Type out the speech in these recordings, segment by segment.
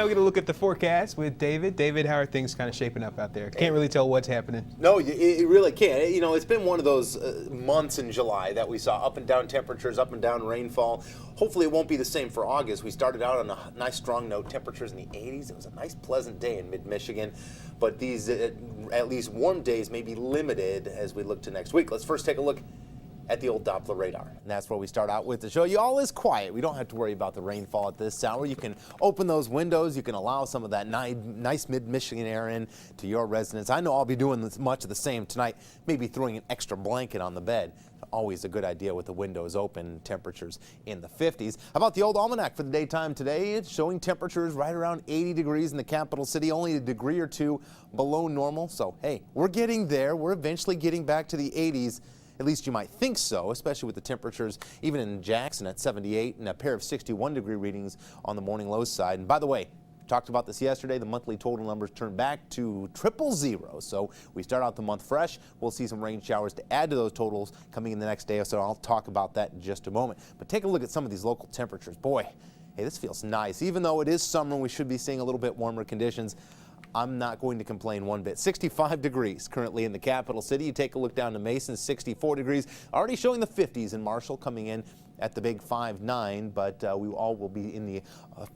Now we're going to look at the forecast with David. David, how are things kind of shaping up out there? Can't really tell what's happening. No, it really can't. You know, it's been one of those months in July that we saw up and down temperatures, up and down rainfall. Hopefully it won't be the same for August. We started out on a nice strong note, temperatures in the 80s. It was a nice pleasant day in mid-Michigan, but these at least warm days may be limited as we look to next week. Let's first take a look at the old Doppler radar. And that's where we start out with to show you all is quiet. We don't have to worry about the rainfall at this hour. You can open those windows. You can allow some of that nice mid-Michigan air in to your residence. I know I'll be doing much of the same tonight, maybe throwing an extra blanket on the bed. Always a good idea with the windows open, temperatures in the 50s. How about the old almanac for the daytime today? It's showing temperatures right around 80 degrees in the capital city, only a degree or two below normal. So, hey, we're getting there. We're eventually getting back to the 80s. At least you might think so, especially with the temperatures even in Jackson at 78 and a pair of 61-degree readings on the morning low side. And by the way, talked about this yesterday, the monthly total numbers turn back to 000. So we start out the month fresh. We'll see some rain showers to add to those totals coming in the next day or so. I'll talk about that in just a moment. But take a look at some of these local temperatures. Boy, hey, this feels nice. Even though it is summer, we should be seeing a little bit warmer conditions. I'm not going to complain one bit. 65 degrees currently in the capital city. You take a look down to Mason, 64 degrees. Already showing the 50s in Marshall, coming in at the big 5-9, but we all will be in the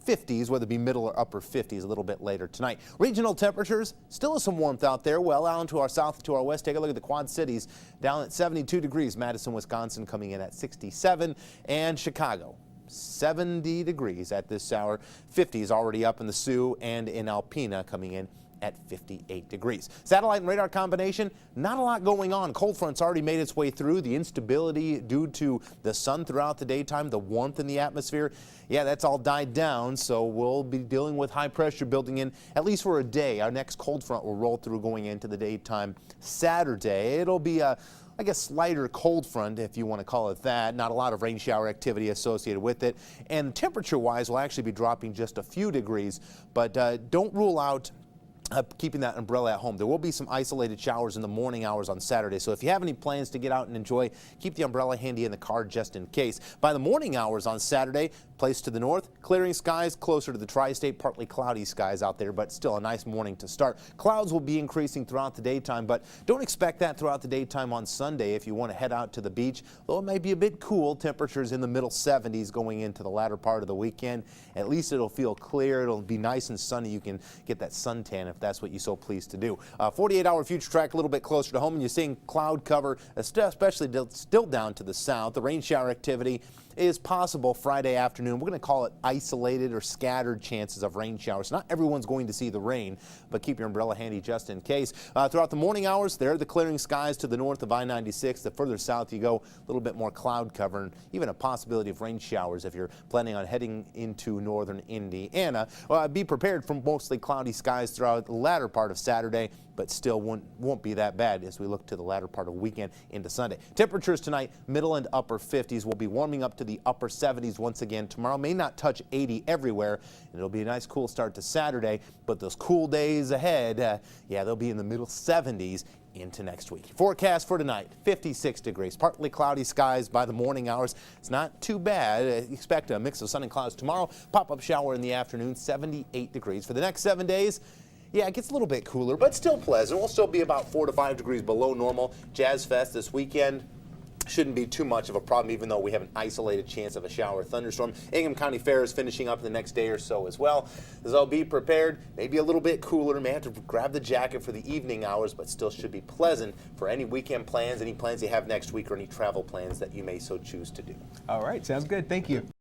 50s, whether it be middle or upper 50s a little bit later tonight. Regional temperatures, still some warmth out there. Well, out to our south, to our west, take a look at the Quad Cities, down at 72 degrees. Madison, Wisconsin coming in at 67, and Chicago, 70 degrees at this hour. 50s already up in the Sioux and in Alpena, coming in at 58 degrees. Satellite and radar combination, not a lot going on. Cold front's already made its way through. The instability due to the sun throughout the daytime, the warmth in the atmosphere, yeah, that's all died down. So we'll be dealing with high pressure building in at least for a day. Our next cold front will roll through going into the daytime Saturday. It'll be a slighter cold front, if you want to call it that. Not a lot of rain shower activity associated with it. And temperature-wise, will actually be dropping just a few degrees. But don't rule out keeping that umbrella at home. There will be some isolated showers in the morning hours on Saturday. So if you have any plans to get out and enjoy, keep the umbrella handy in the car just in case. By the morning hours on Saturday, place to the north, clearing skies closer to the tri-state, partly cloudy skies out there, but still a nice morning to start. Clouds will be increasing throughout the daytime, but don't expect that throughout the daytime on Sunday if you want to head out to the beach. Though it may be a bit cool, temperatures in the middle 70s going into the latter part of the weekend. At least it'll feel clear. It'll be nice and sunny. You can get that suntan if that's what you so pleased to do. 48-hour future track a little bit closer to home, and you're seeing cloud cover, especially still down to the south. The rain shower activity is possible Friday afternoon. We're going to call it isolated or scattered chances of rain showers. Not everyone's going to see the rain, but keep your umbrella handy just in case. Throughout the morning hours, there are the clearing skies to the north of I-96. The further south you go, a little bit more cloud cover and even a possibility of rain showers if you're planning on heading into northern Indiana. Be prepared for mostly cloudy skies throughout the latter part of Saturday, but still won't be that bad as we look to the latter part of the weekend into Sunday. Temperatures tonight, middle and upper 50s. Will be warming up to the upper 70s once again. Tomorrow may not touch 80 everywhere, and it'll be a nice cool start to Saturday, but those cool days ahead, yeah, they'll be in the middle 70s into next week. Forecast for tonight, 56 degrees, partly cloudy skies by the morning hours. It's not too bad. Expect a mix of sun and clouds tomorrow. Pop-up shower in the afternoon, 78 degrees. For the next 7 days, yeah, it gets a little bit cooler, but still pleasant. We'll still be about 4 to 5 degrees below normal. Jazz Fest this weekend shouldn't be too much of a problem, even though we have an isolated chance of a shower or thunderstorm. Ingham County Fair is finishing up the next day or so as well. So be prepared. Maybe a little bit cooler. May have to grab the jacket for the evening hours, but still should be pleasant for any weekend plans, any plans you have next week, or any travel plans that you may so choose to do. All right, sounds good. Thank you.